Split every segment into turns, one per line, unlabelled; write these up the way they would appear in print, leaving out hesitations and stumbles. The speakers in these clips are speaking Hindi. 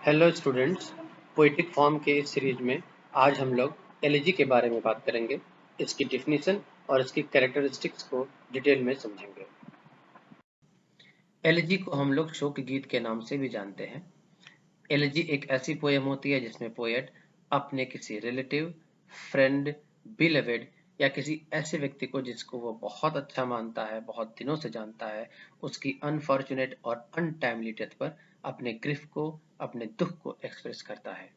Hello students. पोएटिक फॉर्म के इस सीरीज में आज हम लोग एलिजी के बारे में बात करेंगे। इसकी डेफिनेशन और इसकी कैरेक्टरिस्टिक्स को डिटेल में समझेंगे। एलिजी को हम लोग शोक गीत के नाम से भी जानते हैं। एलिजी एक ऐसी पोएम होती है जिसमें पोएट अपने किसी रिलेटिव, फ्रेंड, बिलवेड या किसी ऐसे व्यक्ति को जिसको वो बहुत अच्छा मानता है, बहुत दिनों से जानता है, उसकी अनफॉर्चुनेट और अनटाइमली डेथ पर अपने ग्रिफ को, अपने दुख को एक्सप्रेस करता है।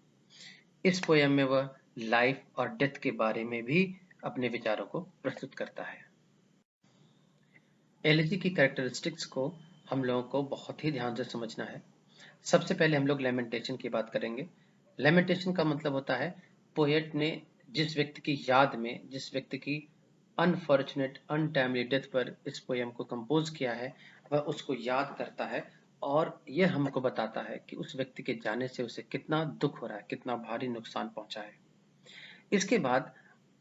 इस पोयम में वह लाइफ और डेथ के बारे में भी अपने विचारों को प्रस्तुत करता है। एलिजी की कैरेक्टरिस्टिक्स को हम लोगों को बहुत ही ध्यान से समझना है। सबसे पहले हम लोग लेमेंटेशन की बात करेंगे। लेमेंटेशन का मतलब होता है पोएट ने जिस व्यक्ति की याद में, जिस व्यक्ति की अनफॉर्चुनेट अनटाइमली डेथ पर इस पोयम को कंपोज किया है, वह उसको याद करता है और यह हमको बताता है कि उस व्यक्ति के जाने से उसे कितना दुख हो रहा है, कितना भारी नुकसान पहुंचा है। इसके बाद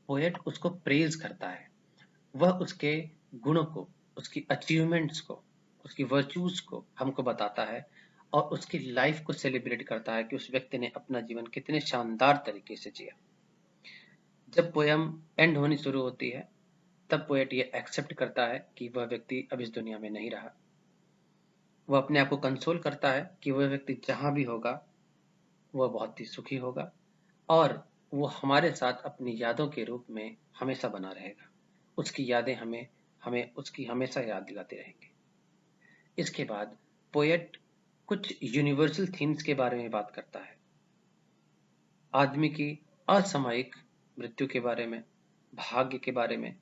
पोएट उसको प्रेज करता है। वह उसके गुणों को, उसकी अचीवमेंट्स को, उसकी वर्च्यूज को हमको बताता है और उसकी लाइफ को सेलिब्रेट करता है कि उस व्यक्ति ने अपना जीवन कितने शानदार तरीके से जिया। जब पोयम एंड होनी शुरू होती है तब पोएट ये एक्सेप्ट करता है कि वह व्यक्ति अब इस दुनिया में नहीं रहा। वह अपने आप को कंसोल करता है कि वह व्यक्ति जहां भी होगा वह बहुत ही सुखी होगा और वो हमारे साथ अपनी यादों के रूप में हमेशा बना रहेगा। उसकी यादें हमें हमें उसकी हमेशा याद दिलाती रहेंगी। इसके बाद पोएट कुछ यूनिवर्सल थीम्स के बारे में बात करता है। आदमी की असामयिक मृत्यु के बारे में, भाग्य के बारे में,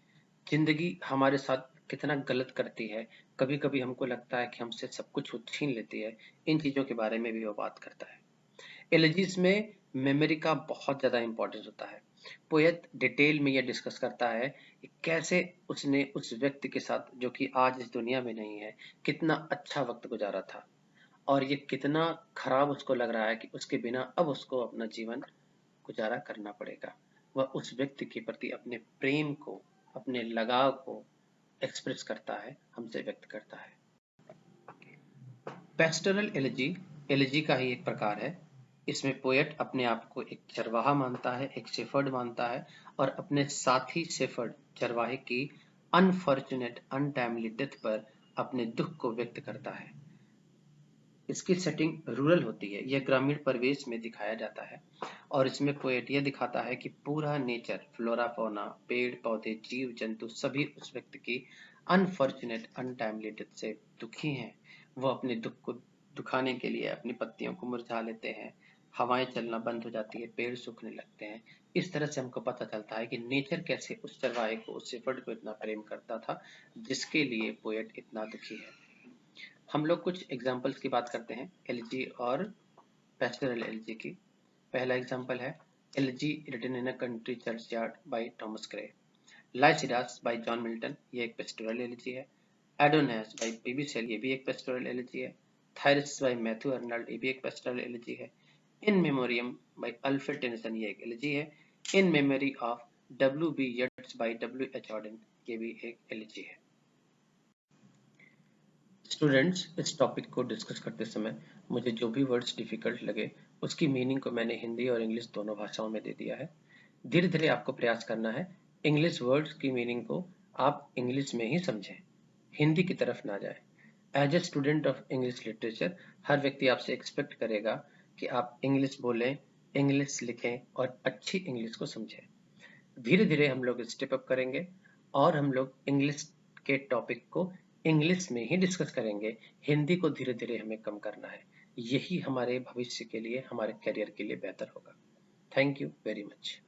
जिंदगी हमारे साथ कितना गलत करती है, कभी कभी हमको लगता है कि हमसे सब कुछ वो छीन लेती है। इन चीजों के बारे में भी वो बात करता है। एलिजीज में मेमोरी का बहुत ज्यादा इंपॉर्टेंस होता है। पोएट डिटेल में यह डिस्कस करता है कि कैसे उसने उस व्यक्ति के साथ, जो कि आज इस दुनिया में नहीं है, कितना अच्छा वक्त गुजारा था और ये कितना खराब उसको लग रहा है कि उसके बिना अब उसको अपना जीवन गुजारा करना पड़ेगा। वह उस व्यक्ति के प्रति अपने प्रेम को, अपने लगाव को एक्सप्रेस करता है, हमसे व्यक्त करता है। पेस्टोरल एलिजी एलिजी का ही एक प्रकार है। इसमें पोएट अपने आप को एक चरवाहा मानता है, एक शेफर्ड मानता है और अपने साथी शेफर्ड चरवाहे की अनफॉर्चुनेट अनटाइमली डेथ पर अपने दुख को व्यक्त करता है। इसकी सेटिंग रूरल होती है, यह ग्रामीण परिवेश में दिखाया जाता है और इसमें पोएट यह दिखाता है कि पूरा नेचर, फ्लोरा फौना, पेड़ पौधे, जीव जंतु सभी उस व्यक्ति की अनफॉर्चुनेट अनटाइमली डेथ से दुखी हैं। वो अपने दुख को दुखाने के लिए अपनी पत्तियों को मुरझा लेते हैं, हवाएं चलना बंद हो जाती है, पेड़ सूखने लगते हैं। इस तरह से हमको पता चलता है कि नेचर कैसे उस चरवाहे को, उस शेफर्ड को इतना प्रेम करता था जिसके लिए पोएट इतना दुखी है। हम लोग कुछ एग्जाम्पल्स की बात करते हैं एलिजी और पेस्टोरल एलिजी की। पहला एग्जाम्पल है elegy written in a country churchyard by Thomas Gray. Lycidas by John Milton, ये एक पेस्टोरल एलिजी है। एडोनियस बाय पीबी शेल, ये भी एक पेस्टोरल एलिजी है। थायरस बाय मैथ्यू अर्नल्ड, ये भी एक पेस्टोरल एलिजी है। In memoriam by Alfred Tennyson, ये एक एलिजी है। In memory of W B Yeats by W H Auden, ये भी एक एलिजी है। स्टूडेंट्स, इस टॉपिक को डिस्कस करते समय मुझे जो भी वर्ड्स डिफिकल्ट लगे उसकी मीनिंग को मैंने हिंदी और इंग्लिश दोनों भाषाओं में दे दिया है। धीरे धीरे आपको प्रयास करना है इंग्लिश वर्ड्स की मीनिंग को आप इंग्लिश में ही समझें, हिंदी की तरफ ना जाए। As a student of English literature हर व्यक्ति आपसे एक्सपेक्ट करेगा कि आप इंग्लिश बोलें, इंग्लिश लिखें और अच्छी इंग्लिश को समझें। धीरे धीरे हम लोग स्टेप अप करेंगे और हम लोग इंग्लिश के टॉपिक को इंग्लिश में ही डिस्कस करेंगे। हिंदी को धीरे धीरे हमें कम करना है। यही हमारे भविष्य के लिए, हमारे करियर के लिए बेहतर होगा। Thank you very much.